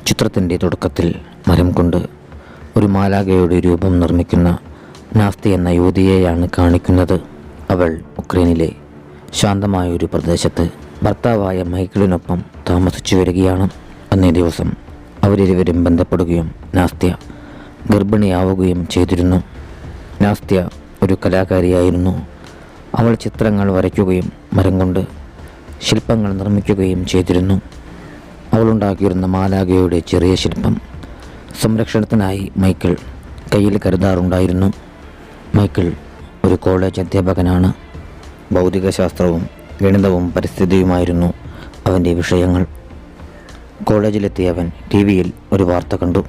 ചിത്രത്തിൻ്റെ തുടക്കത്തിൽ മരം കൊണ്ട് ഒരു മാലാഖയുടെ രൂപം നിർമ്മിക്കുന്ന നാസ്തി എന്ന യുവതിയെയാണ് കാണിക്കുന്നത്. അവൾ ഉക്രൈനിലെ ശാന്തമായ ഒരു പ്രദേശത്ത് ഭർത്താവായ മൈക്കിളിനൊപ്പം താമസിച്ചു വരികയാണ്. അന്നേ ദിവസം അവരിരുവരും ബന്ധപ്പെടുകയും നാസ്ത്യ ഗർഭിണിയാവുകയും ചെയ്തിരുന്നു. നാസ്ത്യ ഒരു കലാകാരിയായിരുന്നു. അവൾ ചിത്രങ്ങൾ വരയ്ക്കുകയും മരം കൊണ്ട് ശില്പങ്ങൾ നിർമ്മിക്കുകയും ചെയ്തിരുന്നു. അവളുണ്ടാക്കിയിരുന്ന മാലാഖയുടെ ചെറിയ ശില്പം സംരക്ഷണത്തിനായി മൈക്കിൾ കയ്യിൽ കരുതാറുണ്ടായിരുന്നു. മൈക്കിൾ ഒരു കോളേജ് അധ്യാപകനാണ്. ഭൗതികശാസ്ത്രവും ഗണിതവും പരിസ്ഥിതിയുമായിരുന്നു അവൻ്റെ വിഷയങ്ങൾ. കോളേജിലെത്തിയ അവൻ TV-യിൽ ഒരു വാർത്ത കണ്ടു.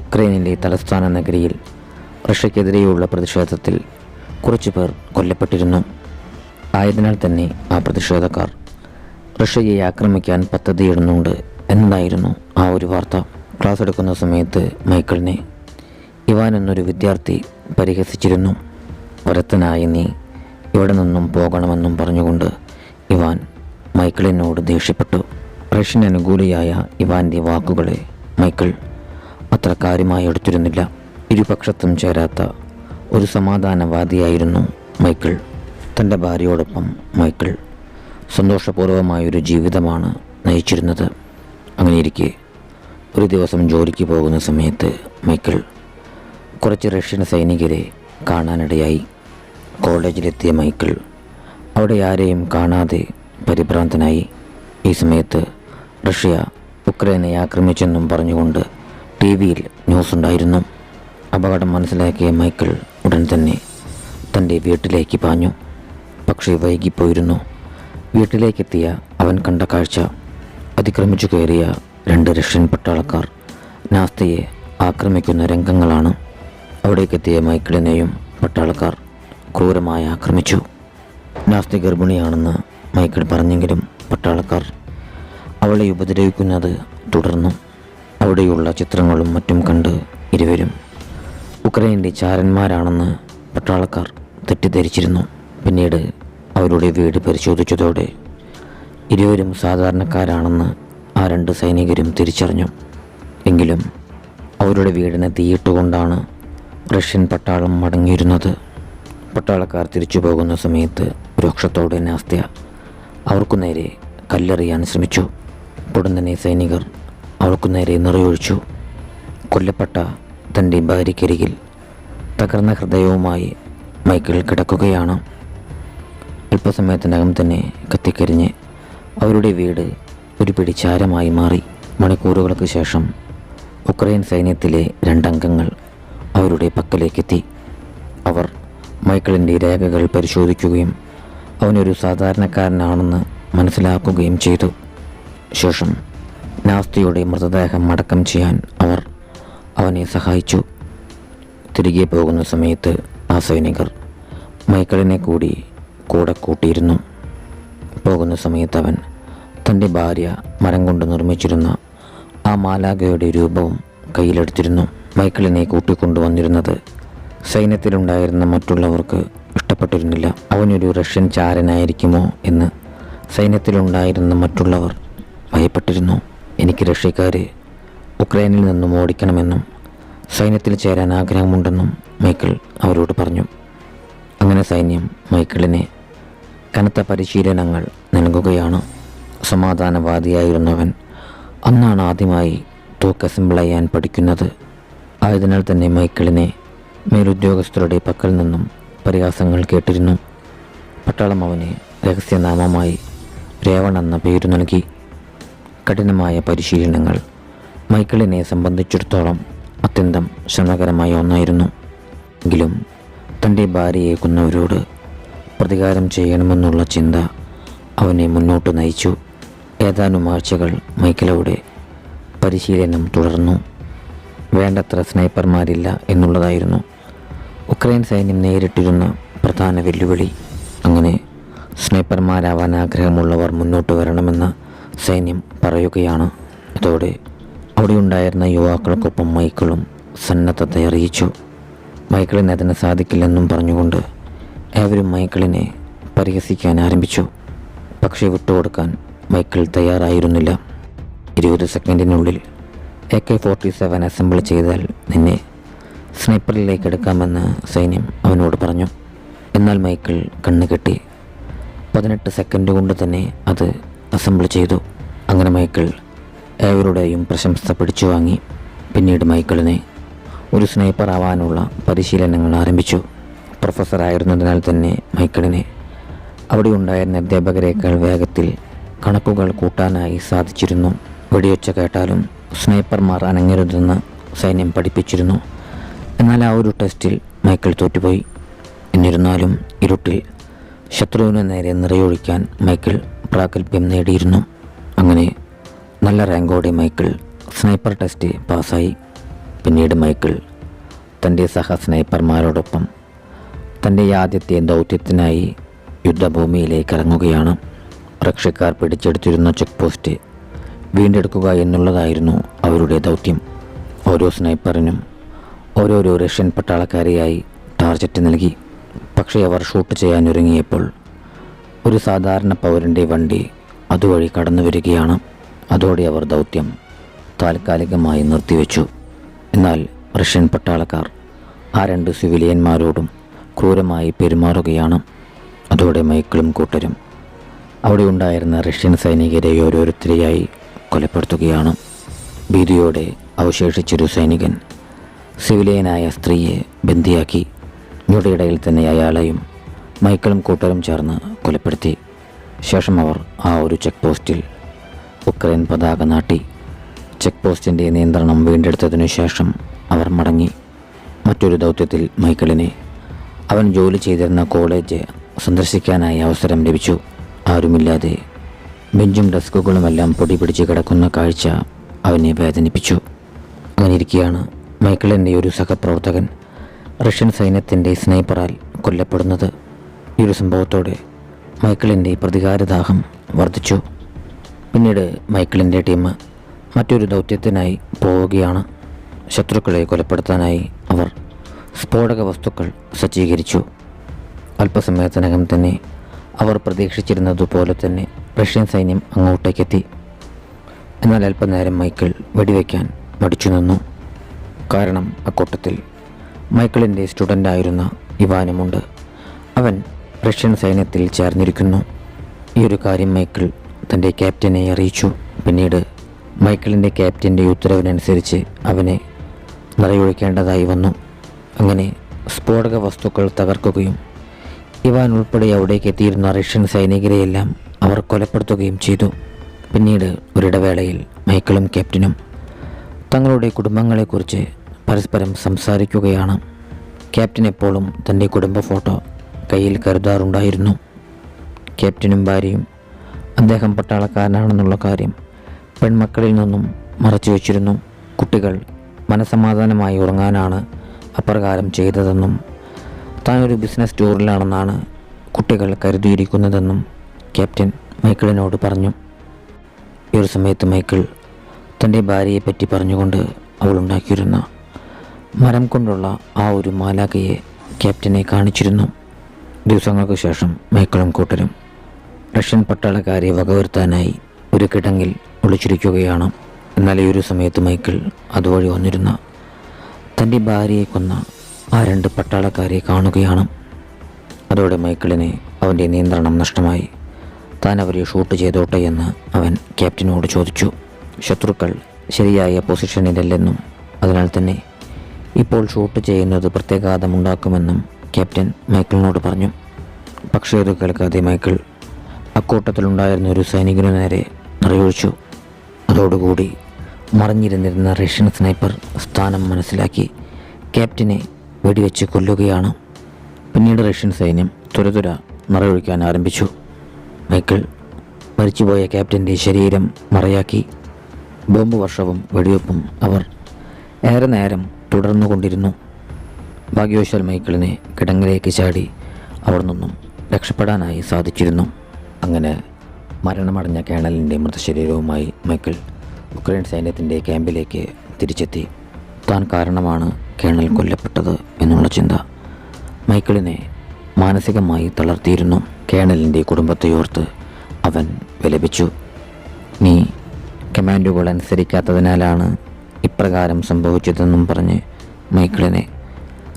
ഉക്രൈനിലെ തലസ്ഥാന നഗരിയിൽ റഷ്യക്കെതിരെയുള്ള പ്രതിഷേധത്തിൽ കുറച്ചു പേർ കൊല്ലപ്പെട്ടിരുന്നു. ആയതിനാൽ തന്നെ ആ പ്രതിഷേധക്കാർ റഷ്യയെ ആക്രമിക്കാൻ പദ്ധതിയിടുന്നുണ്ട് എന്നതായിരുന്നു ആ ഒരു വാർത്ത. ക്ലാസ് എടുക്കുന്ന സമയത്ത് മൈക്കിളിനെ ഇവാൻ എന്നൊരു വിദ്യാർത്ഥി പരിഹസിച്ചിരുന്നു. വരത്തനായി നീ ഇവിടെ നിന്നും പോകണമെന്നും പറഞ്ഞുകൊണ്ട് ഇവാൻ മൈക്കിളിനോട് ദേഷ്യപ്പെട്ടു. റഷ്യൻ അനുകൂലിയായ ഇവാൻ്റെ വാക്കുകളെ മൈക്കിൾ അത്ര കാര്യമായി എടുത്തിരുന്നില്ല. ഇരുപക്ഷത്തും ചേരാത്ത ഒരു സമാധാനവാദിയായിരുന്നു മൈക്കിൾ. തൻ്റെ ഭാര്യയോടൊപ്പം മൈക്കിൾ സന്തോഷപൂർവമായൊരു ജീവിതമാണ് നയിച്ചിരുന്നത്. അങ്ങനെയിരിക്കെ ഒരു ദിവസം ജോലിക്ക് പോകുന്ന സമയത്ത് മൈക്കിൾ കുറച്ച് റഷ്യൻ സൈനികരെ കാണാനിടയായി. കോളേജിലെത്തിയ മൈക്കിൾ അവിടെ ആരെയും കാണാതെ പരിഭ്രാന്തനായി. ഈ സമയത്ത് റഷ്യ ഉക്രൈനെ ആക്രമിച്ചെന്നും പറഞ്ഞുകൊണ്ട് TV-യിൽ ന്യൂസ് ഉണ്ടായിരുന്നു. അപകടം മനസ്സിലാക്കിയ മൈക്കിൾ ഉടൻ തന്നെ തൻ്റെ വീട്ടിലേക്ക് പാഞ്ഞു. പക്ഷേ വൈകിപ്പോയിരുന്നു. വീട്ടിലേക്കെത്തിയ അവൻ കണ്ട കാഴ്ച അതിക്രമിച്ചു കയറിയ 2 റഷ്യൻ പട്ടാളക്കാർ നാസ്തിയെ ആക്രമിക്കുന്ന രംഗങ്ങളാണ്. അവിടേക്കെത്തിയ മൈക്കിളിനെയും പട്ടാളക്കാർ ക്രൂരമായി ആക്രമിച്ചു. നാസ്തി ഗർഭിണിയാണെന്ന് മൈക്കിൾ പറഞ്ഞെങ്കിലും പട്ടാളക്കാർ അവളെ ഉപദ്രവിക്കുന്നത് തുടർന്നു. അവിടെയുള്ള ചിത്രങ്ങളും മറ്റും കണ്ട് ഇരുവരും ഉക്രൈൻ്റെ ചാരന്മാരാണെന്ന് പട്ടാളക്കാർ തെറ്റിദ്ധരിച്ചിരുന്നു. പിന്നീട് അവരുടെ വീട് പരിശോധിച്ചതോടെ ഇരുവരും സാധാരണക്കാരാണെന്ന് ആ 2 സൈനികരും തിരിച്ചറിഞ്ഞു. എങ്കിലും അവരുടെ വീടിനെ തീയിട്ടുകൊണ്ടാണ് റഷ്യൻ പട്ടാളം മടങ്ങിയിരുന്നത്. പട്ടാളക്കാർ തിരിച്ചു പോകുന്ന സമയത്ത് രോക്ഷത്തോടെ നാസ്ത്യ അവർക്കു നേരെ കല്ലെറിയാൻ ശ്രമിച്ചു. ഉടൻ തന്നെ സൈനികർ അവൾക്കു നേരെ നിറയൊഴിച്ചു. കൊല്ലപ്പെട്ട തൻ്റെ ഭാര്യയ്ക്കരികിൽ തകർന്ന ഹൃദയവുമായി മൈക്കിൾ കിടക്കുകയാണ്. അല്പസമയത്തിനകം തന്നെ കത്തിക്കരിഞ്ഞ് അവരുടെ വീട് ഒരു പിടി ചാരമായി മാറി. മണിക്കൂറുകൾക്ക് ശേഷം ഉക്രൈൻ സൈന്യത്തിലെ 2 അംഗങ്ങൾ അവരുടെ പക്കലേക്കെത്തി. അവർ മൈക്കിളിൻ്റെ രേഖകൾ പരിശോധിക്കുകയും അവനൊരു സാധാരണക്കാരനാണെന്ന് മനസ്സിലാക്കുകയും ചെയ്തു. ശേഷം നാസ്തിയുടെ മൃതദേഹം അടക്കം ചെയ്യാൻ അവർ അവനെ സഹായിച്ചു. തിരികെ പോകുന്ന സമയത്ത് ആ സൈനികർ മൈക്കിളിനെ കൂടെ കൂട്ടിയിരുന്നു. പോകുന്ന സമയത്ത് അവൻ തൻ്റെ ഭാര്യ മരം കൊണ്ട് നിർമ്മിച്ചിരുന്ന ആ മാലാഖയുടെ രൂപവും കയ്യിലെടുത്തിരുന്നു. മൈക്കിളിനെ കൂട്ടിക്കൊണ്ടുവന്നിരുന്നത് സൈന്യത്തിലുണ്ടായിരുന്ന മറ്റുള്ളവർക്ക് ഇഷ്ടപ്പെട്ടിരുന്നില്ല. അവനൊരു റഷ്യൻ ചാരനായിരിക്കുമോ എന്ന് സൈന്യത്തിലുണ്ടായിരുന്ന മറ്റുള്ളവർ ഭയപ്പെട്ടിരുന്നു. എനിക്ക് റഷ്യക്കാരെ ഉക്രൈനിൽ നിന്നും ഓടിക്കണമെന്നും സൈന്യത്തിൽ ചേരാൻ ആഗ്രഹമുണ്ടെന്നും മൈക്കിൾ അവരോട് പറഞ്ഞു. അങ്ങനെ സൈന്യം മൈക്കിളിനെ കനത്ത പരിശീലനങ്ങൾ നൽകുകയാണ്. സമാധാനവാദിയായിരുന്നവൻ അന്നാണ് ആദ്യമായി തോക്ക് അസംബിൾ ചെയ്യാൻ പഠിക്കുന്നത്. ആയതിനാൽ തന്നെ മൈക്കിളിനെ മേലുദ്യോഗസ്ഥരുടെ പക്കൽ നിന്നും പരിഹാസങ്ങൾ കേട്ടിരുന്നു. പട്ടാളം അവന് രഹസ്യനാമമായി രേവൺ എന്ന പേരു നൽകി. കഠിനമായ പരിശീലനങ്ങൾ മൈക്കിളിനെ സംബന്ധിച്ചിടത്തോളം അത്യന്തം ശ്രമകരമായ ഒന്നായിരുന്നു. എങ്കിലും തൻ്റെ ഭാര്യയെ കൊന്നവരോട് പ്രതികാരം ചെയ്യണമെന്നുള്ള ചിന്ത അവനെ മുന്നോട്ട് നയിച്ചു. ഏതാനും ആഴ്ചകൾ മൈക്കിളവിടെ പരിശീലനം തുടർന്നു. വേണ്ടത്ര സ്നൈപ്പർമാരില്ല എന്നുള്ളതായിരുന്നു ഉക്രൈൻ സൈന്യം നേരിട്ടിരുന്ന പ്രധാന വെല്ലുവിളി. അങ്ങനെ സ്നൈപ്പർമാരാവാൻ ആഗ്രഹമുള്ളവർ മുന്നോട്ട് വരണമെന്ന് സൈന്യം പറയുകയാണ്. അതോടെ അവിടെയുണ്ടായിരുന്ന യുവാക്കൾക്കൊപ്പം മൈക്കിളും സന്നദ്ധത അറിയിച്ചു. മൈക്കിളിന് അതിന് സാധിക്കില്ലെന്നും പറഞ്ഞുകൊണ്ട് ഏവരും മൈക്കിളിനെ പരിഹസിക്കാൻ ആരംഭിച്ചു. പക്ഷേ വിട്ടുകൊടുക്കാൻ മൈക്കിൾ തയ്യാറായിരുന്നില്ല. 20 സെക്കൻഡിനുള്ളിൽ AK-47 അസംബിൾ ചെയ്താൽ നിന്നെ സ്നൈപ്പറിലേക്ക് എടുക്കാമെന്ന് സൈന്യം അവനോട് പറഞ്ഞു. എന്നാൽ മൈക്കിൾ കണ്ണുകെട്ടി 18 സെക്കൻഡ് കൊണ്ട് തന്നെ അത് അസംബിൾ ചെയ്തു. അങ്ങനെ മൈക്കിൾ ഏവരുടെയും പ്രശംസ പിടിച്ചു വാങ്ങി. പിന്നീട് മൈക്കിളിനെ ഒരു സ്നൈപ്പർ ആവാനുള്ള പരിശീലനങ്ങൾ ആരംഭിച്ചു. പ്രൊഫസറായിരുന്നതിനാൽ തന്നെ മൈക്കിളിനെ അവിടെ ഉണ്ടായിരുന്ന അധ്യാപകരെക്കാൾ വേഗത്തിൽ കണക്കുകൾ കൂട്ടാനായി സാധിച്ചിരുന്നു. വെടിയൊച്ച കേട്ടാലും സ്നൈപ്പർമാർ അനങ്ങരുതെന്ന് സൈന്യം പഠിപ്പിച്ചിരുന്നു. എന്നാൽ ആ ഒരു ടെസ്റ്റിൽ മൈക്കിൾ തോറ്റുപോയി. എന്നിരുന്നാലും ഇരുട്ടിൽ ശത്രുവിന് നേരെ നിറയൊഴിക്കാൻ മൈക്കിൾ പ്രാഗൽഭ്യം നേടിയിരുന്നു. അങ്ങനെ നല്ല റാങ്കോടെ മൈക്കിൾ സ്നൈപ്പർ ടെസ്റ്റ് പാസ്സായി. പിന്നീട് മൈക്കിൾ തൻ്റെ സഹ സ്നൈപ്പർമാരോടൊപ്പം തൻ്റെ ആദ്യത്തെ ദൗത്യത്തിനായി യുദ്ധഭൂമിയിലേക്ക് ഇറങ്ങുകയാണ്. റഷ്യക്കാർ പിടിച്ചെടുത്തിരുന്ന ചെക്ക് പോസ്റ്റ് വീണ്ടെടുക്കുക എന്നുള്ളതായിരുന്നു അവരുടെ ദൗത്യം. ഓരോ സ്നൈപ്പറിനും ഓരോരോ റഷ്യൻ പട്ടാളക്കാരെയായി ടാർഗറ്റ് നൽകി. പക്ഷേ അവർ ഷൂട്ട് ചെയ്യാനൊരുങ്ങിയപ്പോൾ ഒരു സാധാരണ പൗരൻ്റെ വണ്ടി അതുവഴി കടന്നു വരികയാണ്. അതോടെ അവർ ദൗത്യം താൽക്കാലികമായി നിർത്തിവെച്ചു. എന്നാൽ റഷ്യൻ പട്ടാളക്കാർ ആ 2 സിവിലിയന്മാരോടും ക്രൂരമായി പെരുമാറുകയാണ്. അതോടെ മൈക്കിളും കൂട്ടരും അവിടെ ഉണ്ടായിരുന്ന റഷ്യൻ സൈനികരെ ഓരോരുത്തരെയായി കൊലപ്പെടുത്തുകയാണ്. ഭീതിയോടെ അവശേഷിച്ചൊരു സൈനികൻ സിവിലിയനായ സ്ത്രീയെ ബന്ദിയാക്കി. ഞൊടിയിടയിൽ തന്നെ അയാളെയും മൈക്കിളും കൂട്ടരും ചേർന്ന് കൊലപ്പെടുത്തി. ശേഷം അവർ ആ ഒരു ചെക്ക് പോസ്റ്റിൽ ഉക്രൈൻ പതാക നാട്ടി. ചെക്ക് പോസ്റ്റിൻ്റെ നിയന്ത്രണം വീണ്ടെടുത്തതിനു ശേഷം അവർ മടങ്ങി. മറ്റൊരു ദൗത്യത്തിൽ മൈക്കിളിനെ അവൻ ജോലി ചെയ്തിരുന്ന കോളേജ് സന്ദർശിക്കാനായി അവസരം ലഭിച്ചു. ആരുമില്ലാതെ ബെഞ്ചും ഡെസ്കുകളുമെല്ലാം പൊടി പിടിച്ച് കിടക്കുന്ന കാഴ്ച അവനെ വേദനിപ്പിച്ചു. അങ്ങനെ ഇരിക്കെയാണ് മൈക്കിളിൻ്റെ ഒരു സഹപ്രവർത്തകൻ റഷ്യൻ സൈന്യത്തിൻ്റെ സ്നൈപ്പറാൽ കൊല്ലപ്പെടുന്നത്. ഈ ഒരു സംഭവത്തോടെ മൈക്കിളിൻ്റെ പ്രതികാരദാഹം വർദ്ധിച്ചു. പിന്നീട് മൈക്കിളിൻ്റെ ടീം മറ്റൊരു ദൗത്യത്തിനായി പോവുകയാണ്. ശത്രുക്കളെ കൊലപ്പെടുത്താനായി അവർ സ്ഫോടക വസ്തുക്കൾ സജ്ജീകരിച്ചു. അല്പസമയത്തിനകം തന്നെ അവർ പ്രതീക്ഷിച്ചിരുന്നതുപോലെ തന്നെ റഷ്യൻ സൈന്യം അങ്ങോട്ടേക്കെത്തി. എന്നാൽ അല്പനേരം മൈക്കിൾ വെടിവെക്കാൻ മടിച്ചു നിന്നു. കാരണം അക്കൂട്ടത്തിൽ മൈക്കിളിൻ്റെ സ്റ്റുഡൻ്റായിരുന്ന ഇവാനുമുണ്ട്. അവൻ റഷ്യൻ സൈന്യത്തിൽ ചേർന്നിരിക്കുന്നു. ഈ ഒരു കാര്യം മൈക്കിൾ തൻ്റെ ക്യാപ്റ്റനെ അറിയിച്ചു. പിന്നീട് മൈക്കിളിൻ്റെ ക്യാപ്റ്റൻ്റെ ഉത്തരവിനനുസരിച്ച് അവനെ നിറയൊഴിക്കേണ്ടതായി വന്നു. അങ്ങനെ സ്ഫോടക വസ്തുക്കൾ തകർക്കുകയും ഇവാൻ ഉൾപ്പെടെ അവിടേക്ക് എത്തിയിരുന്ന റഷ്യൻ സൈനികരെയെല്ലാം അവർ കൊലപ്പെടുത്തുകയും ചെയ്തു. പിന്നീട് ഒരിടവേളയിൽ മൈക്കിളും ക്യാപ്റ്റനും തങ്ങളുടെ കുടുംബങ്ങളെക്കുറിച്ച് പരസ്പരം സംസാരിക്കുകയാണ്. ക്യാപ്റ്റൻ എപ്പോഴും തൻ്റെ കുടുംബ ഫോട്ടോ കയ്യിൽ കരുതാറുണ്ടായിരുന്നു. ക്യാപ്റ്റനും ഭാര്യയും അദ്ദേഹം പട്ടാളക്കാരനാണെന്നുള്ള കാര്യം പെൺമക്കളിൽ നിന്നും മറച്ചു വച്ചിരുന്നു. കുട്ടികൾ മനസമാധാനമായി ഉറങ്ങാനാണ് അപ്രകാരം ചെയ്തതെന്നും താൻ ഒരു ബിസിനസ് ടൂറിലാണെന്നാണ് കുട്ടികൾ കരുതിയിരിക്കുന്നതെന്നും ക്യാപ്റ്റൻ മൈക്കിളിനോട് പറഞ്ഞു. ഈ ഒരു സമയത്ത് മൈക്കിൾ തൻ്റെ ഭാര്യയെപ്പറ്റി പറഞ്ഞുകൊണ്ട് അവളുണ്ടാക്കിയിരുന്ന മരം കൊണ്ടുള്ള ആ ഒരു മാലാഖയെ ക്യാപ്റ്റനെ കാണിച്ചിരുന്നു. ദിവസങ്ങൾക്ക് ശേഷം മൈക്കിളും കൂട്ടരും റഷ്യൻ പട്ടാളക്കാരെ വകവരുത്താനായി ഒരു കിടങ്ങിൽ ഒളിച്ചിരിക്കുകയാണ്. എന്നാൽ ഈ ഒരു സമയത്ത് മൈക്കിൾ അതുവഴി വന്നിരുന്ന തൻ്റെ ഭാര്യയെ കൊന്ന ആ 2 പട്ടാളക്കാരെ കാണുകയാണ്. അതോടെ മൈക്കിളിന് അവൻ്റെ നിയന്ത്രണം നഷ്ടമായി. താൻ അവരെ ഷൂട്ട് ചെയ്തോട്ടെ എന്ന് അവൻ ക്യാപ്റ്റനോട് ചോദിച്ചു. ശത്രുക്കൾ ശരിയായ പൊസിഷനിലല്ലെന്നും അതിനാൽ തന്നെ ഇപ്പോൾ ഷൂട്ട് ചെയ്യുന്നത് പ്രത്യാഘാതമുണ്ടാക്കുമെന്നും ക്യാപ്റ്റൻ മൈക്കിളിനോട് പറഞ്ഞു. പക്ഷേ ഇത് കേൾക്കാതെ മൈക്കിൾ അക്കൂട്ടത്തിലുണ്ടായിരുന്ന ഒരു സൈനികനു നേരെ നിറയൊഴിച്ചു. അതോടുകൂടി മറിഞ്ഞിരുന്നിരുന്ന റഷ്യൻ സ്നൈപ്പർ സ്ഥാനം മനസ്സിലാക്കി ക്യാപ്റ്റനെ വെടിവെച്ച് കൊല്ലുകയാണ്. പിന്നീട് റഷ്യൻ സൈന്യം തുരതുര നിറയൊഴിക്കാൻ ആരംഭിച്ചു. മൈക്കിൾ മരിച്ചുപോയ ക്യാപ്റ്റൻ്റെ ശരീരം മറയാക്കി. ബോംബ് വർഷവും വെടിവെപ്പും അവർ ഏറെ നേരം തുടർന്നുകൊണ്ടിരുന്നു. ഭാഗ്യവശാൽ മൈക്കിളിനെ കിടങ്ങിലേക്ക് ചാടി അവിടെ നിന്നും രക്ഷപ്പെടാനായി സാധിച്ചിരുന്നു. അങ്ങനെ മരണമടഞ്ഞ കേണലിൻ്റെ മൃതശരീരവുമായി മൈക്കിൾ ഉക്രൈൻ സൈന്യത്തിൻ്റെ ക്യാമ്പിലേക്ക് തിരിച്ചെത്തി. താൻ കാരണമാണ് കേണൽ കൊല്ലപ്പെട്ടത് എന്നുള്ള ചിന്ത മൈക്കിളിനെ മാനസികമായി തളർത്തിയിരുന്നു. കേണലിൻ്റെ കുടുംബത്തെയോർത്ത് അവൻ വിലപിച്ചു. നീ കമാൻഡുകൾ അനുസരിക്കാത്തതിനാലാണ് ഇപ്രകാരം സംഭവിച്ചതെന്നും പറഞ്ഞ് മൈക്കിളിനെ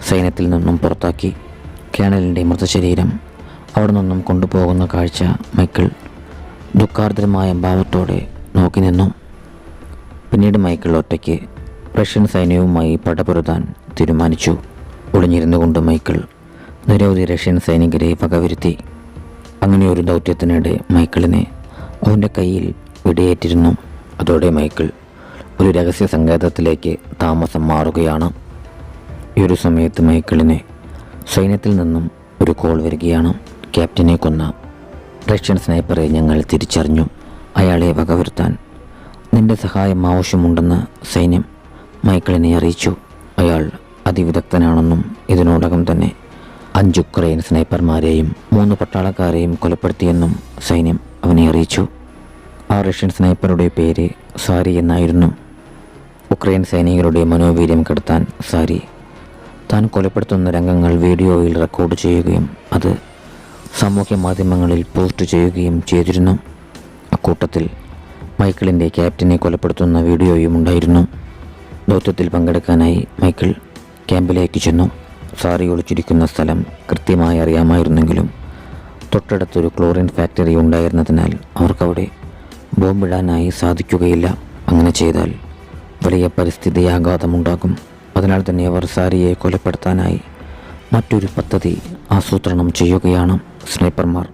സൈന്യത്തിൽ നിന്നും പുറത്താക്കി. കേണലിൻ്റെ മൃതശരീരം അവിടെ നിന്നും കൊണ്ടുപോകുന്ന കാഴ്ച മൈക്കിൾ ദുഃഖാർദ്രമായ ഭാവത്തോടെ നോക്കി നിന്നു. പിന്നീട് മൈക്കിൾ ഒറ്റയ്ക്ക് റഷ്യൻ സൈന്യവുമായി പടപൊരുതാൻ തീരുമാനിച്ചു. ഒളിഞ്ഞിരുന്നു കൊണ്ട് മൈക്കിൾ നിരവധി റഷ്യൻ സൈനികരെ വകവരുത്തി. അങ്ങനെ ഒരു ദൗത്യത്തിനിടെ മൈക്കിളിനെ അവൻ്റെ കയ്യിൽ വെടിയേറ്റിരുന്നു. അതോടെ മൈക്കിൾ ഒരു രഹസ്യ സങ്കേതത്തിലേക്ക് താമസം മാറുകയാണ്. ഈ ഒരു സമയത്ത് മൈക്കിളിനെ സൈന്യത്തിൽ നിന്നും ഒരു കോൾ വരികയാണ്. ക്യാപ്റ്റനെ കൊന്ന റഷ്യൻ സ്നൈപ്പറെ ഞങ്ങൾ തിരിച്ചറിഞ്ഞു. അയാളെ വകവരുത്താൻ നിന്റെ സഹായം ആവശ്യമുണ്ടെന്ന് സൈന്യം മൈക്കിളിനെ അറിയിച്ചു. അയാൾ അതിവിദഗ്ധനാണെന്നും ഇതിനോടകം തന്നെ 5 ഉക്രൈൻ സ്നൈപ്പർമാരെയും 3 പട്ടാളക്കാരെയും കൊലപ്പെടുത്തിയെന്നും സൈന്യം അവനെ അറിയിച്ചു. ആ റഷ്യൻ സ്നൈപ്പറുടെ പേര് സാരി എന്നായിരുന്നു. ഉക്രൈൻ സൈനികരുടെ മനോവീര്യം കെടുത്താൻ സാരി താൻ കൊലപ്പെടുത്തുന്ന രംഗങ്ങൾ വീഡിയോയിൽ റെക്കോർഡ് ചെയ്യുകയും അത് സാമൂഹ്യ മാധ്യമങ്ങളിൽ പോസ്റ്റ് ചെയ്യുകയും ചെയ്തിരുന്നു. അക്കൂട്ടത്തിൽ മൈക്കിളിൻ്റെ ക്യാപ്റ്റനെ കൊലപ്പെടുത്തുന്ന വീഡിയോയും ഉണ്ടായിരുന്നു. ദൗത്യത്തിൽ പങ്കെടുക്കാനായി മൈക്കിൾ ക്യാമ്പിലേക്ക് ചെന്നു. സാരി ഒളിച്ചിരിക്കുന്ന സ്ഥലം കൃത്യമായി അറിയാമായിരുന്നെങ്കിലും തൊട്ടടുത്തൊരു ക്ലോറിൻ ഫാക്ടറി ഉണ്ടായിരുന്നതിനാൽ അവർക്കവിടെ ബോംബിടാനായി സാധിക്കുകയില്ല. അങ്ങനെ ചെയ്താൽ വലിയ പരിസ്ഥിതി ആഘാതമുണ്ടാകും. അതിനാൽ തന്നെ അവർ സാരിയെ കൊലപ്പെടുത്താനായി മറ്റൊരു പദ്ധതി ആസൂത്രണം ചെയ്യുകയാണ്. സ്നൈപ്പർമാർ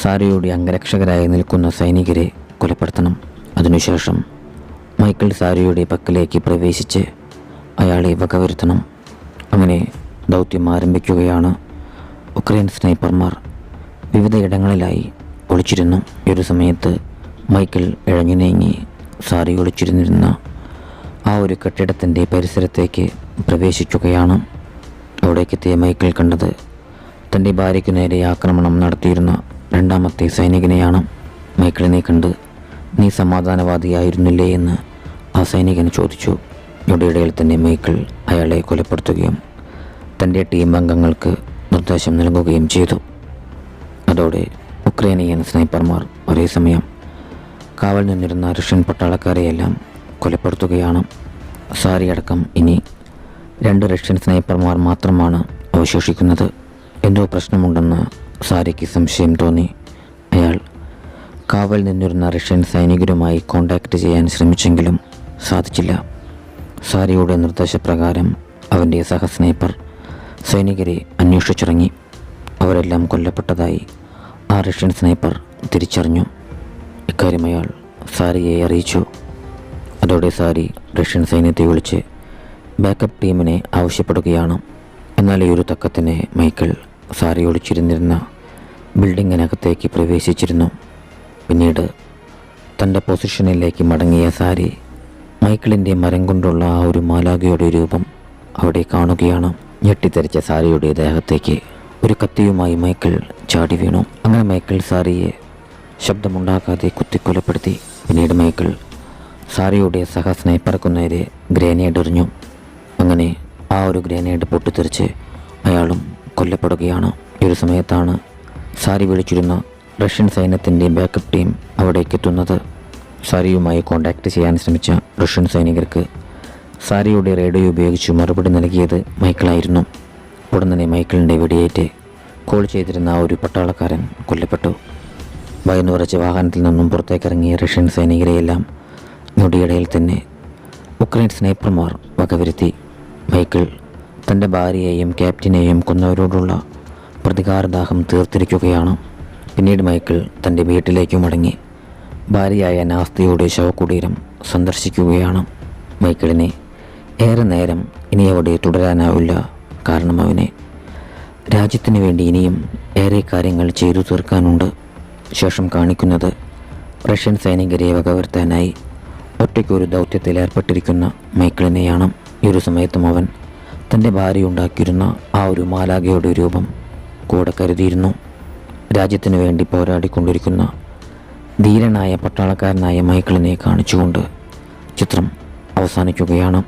സാരിയുടെ അംഗരക്ഷകരായി നിൽക്കുന്ന സൈനികരെ കൊലപ്പെടുത്തണം. അതിനുശേഷം മൈക്കിൾ സാരിയുടെ പക്കലേക്ക് പ്രവേശിച്ച് അയാളെ വകവരുത്തണം. അങ്ങനെ ദൗത്യം ആരംഭിക്കുകയാണ്. ഉക്രൈൻ സ്നൈപ്പർമാർ വിവിധയിടങ്ങളിലായി ഒളിച്ചിരുന്നു. ഈ ഒരു സമയത്ത് മൈക്കിൾ ഇഴഞ്ഞു നീങ്ങി സാരി ഒളിച്ചിരുന്നിരുന്ന ആ ഒരു കെട്ടിടത്തിൻ്റെ പരിസരത്തേക്ക് പ്രവേശിക്കുകയാണ്. അവിടേക്കെത്തിയ മൈക്കിൾ കണ്ടത് തൻ്റെ ഭാര്യയ്ക്കു നേരെ ആക്രമണം നടത്തിയിരുന്ന 2ാമത്തെ സൈനികനെയാണ്. മൈക്കിളിനെ കണ്ട് നീ സമാധാനവാദിയായിരുന്നില്ലേ എന്ന് ആ സൈനികൻ ചോദിച്ചു. ഇടയിൽ തന്നെ മൈക്കിൾ അയാളെ കൊലപ്പെടുത്തുകയും തൻ്റെ ടീം അംഗങ്ങൾക്ക് നിർദ്ദേശം നൽകുകയും ചെയ്തു. അതോടെ ഉക്രൈനിയൻ സ്നൈപ്പർമാർ ഒരേ സമയം കാവൽ നിന്നിരുന്ന റഷ്യൻ പട്ടാളക്കാരെയെല്ലാം കൊലപ്പെടുത്തുകയാണ്. സാരി അടക്കം ഇനി 2 റഷ്യൻ സ്നൈപ്പർമാർ മാത്രമാണ് അവശേഷിക്കുന്നത്. എന്തോ പ്രശ്നമുണ്ടെന്ന് സാരിക്ക് സംശയം തോന്നി. അയാൾ കാവൽ നിന്നിരുന്ന റഷ്യൻ സൈനികരുമായി കോണ്ടാക്ട് ചെയ്യാൻ ശ്രമിച്ചെങ്കിലും സാധിച്ചില്ല. സാരിയുടെ നിർദ്ദേശപ്രകാരം അവൻ്റെ സഹസ്നൈപ്പർ സൈനികരെ അന്വേഷിച്ചിറങ്ങി. അവരെല്ലാം കൊല്ലപ്പെട്ടതായി ആ റഷ്യൻ സ്നൈപ്പർ തിരിച്ചറിഞ്ഞു. ഇക്കാര്യം അയാൾ സാരിയെ അറിയിച്ചു. അതോടെ സാരി റഷ്യൻ സൈന്യത്തെ വിളിച്ച് ബാക്കപ്പ് ടീമിനെ ആവശ്യപ്പെടുകയാണ്. എന്നാൽ ഈ ഒരു തക്കത്തിന് മൈക്കിൾ സാരി ഒളിച്ചിരുന്നിരുന്ന ബിൽഡിങ്ങിനകത്തേക്ക് പ്രവേശിച്ചിരുന്നു. പിന്നീട് തൻ്റെ പൊസിഷനിലേക്ക് മടങ്ങിയ സാരി മൈക്കിളിൻ്റെ മരം കൊണ്ടുള്ള ആ ഒരു മാലാഖയുടെ രൂപം അവിടെ കാണുകയാണ്. ഞെട്ടിത്തെറിച്ച സാരിയുടെ ദേഹത്തേക്ക് ഒരു കത്തിയുമായി മൈക്കിൾ ചാടി വീണു. അങ്ങനെ മൈക്കിൾ സാരിയെ ശബ്ദമുണ്ടാക്കാതെ കുത്തിക്കൊലപ്പെടുത്തി. പിന്നീട് മൈക്കിൾ സാരിയുടെ സ്നൈപ്പർക്കു നേരെ ഗ്രനേഡ് എറിഞ്ഞു. അങ്ങനെ ആ ഒരു ഗ്രനേഡ് പൊട്ടിത്തെറിച്ച് അയാളും കൊല്ലപ്പെടുകയാണ്. ഈ ഒരു സമയത്താണ് സാരി വിളിച്ചിരുന്ന റഷ്യൻ സൈന്യത്തിൻ്റെ ബാക്കപ്പ് ടീം അവിടേക്ക് എത്തുന്നത്. സാരിയുമായി കോണ്ടാക്ട് ചെയ്യാൻ ശ്രമിച്ച റഷ്യൻ സൈനികർക്ക് സാരിയുടെ റേഡിയോ ഉപയോഗിച്ച് മറുപടി നൽകിയത് മൈക്കിളായിരുന്നു. ഉടൻ തന്നെ മൈക്കിളിൻ്റെ വെടിയേറ്റ് കോൾ ചെയ്തിരുന്ന ആ ഒരു പട്ടാളക്കാരൻ കൊല്ലപ്പെട്ടു. ഭയന്നുറച്ച വാഹനത്തിൽ നിന്നും പുറത്തേക്കിറങ്ങിയ റഷ്യൻ സൈനികരെയെല്ലാം ഞൊടിയിടയിൽ തന്നെ ഉക്രൈൻ സ്നൈപ്പർമാർ വകവരുത്തി. മൈക്കിൾ തൻ്റെ ഭാര്യയെയും ക്യാപ്റ്റനെയും കൊന്നവരോടുള്ള പ്രതികാരദാഹം തീർത്തിരിക്കുകയാണ്. പിന്നീട് മൈക്കിൾ തൻ്റെ വീട്ടിലേക്ക് മടങ്ങി ഭാര്യയായ നാസ്തിയുടെ ശവകുടീരം സന്ദർശിക്കുകയാണ്. മൈക്കിളിനെ ഏറെ നേരം ഇനി അവിടെ തുടരാനാവില്ല. കാരണം അവനെ രാജ്യത്തിന് വേണ്ടി ഇനിയും ഏറെ കാര്യങ്ങൾ ചെയ്തു തീർക്കാനുണ്ട്. ശേഷം കാണിക്കുന്നത് റഷ്യൻ സൈനികരെ വകവരുത്താനായി ഒറ്റയ്ക്കൊരു ദൗത്യത്തിൽ ഏർപ്പെട്ടിരിക്കുന്ന മൈക്കിളിനെയാണ്. ഈ ഒരു സമയത്തും അവൻ തൻ്റെ ഭാര്യ ഉണ്ടാക്കിയിരുന്ന ആ ഒരു മാലാഖയുടെ രൂപം കൂടെ കരുതിയിരുന്നു. രാജ്യത്തിനു വേണ്ടി പോരാടിക്കൊണ്ടിരിക്കുന്ന ധീരനായ പട്ടാളക്കാരനായ മൈക്കിളിനെ കാണിച്ചുകൊണ്ട് ചിത്രം അവസാനിക്കുകയാണ്.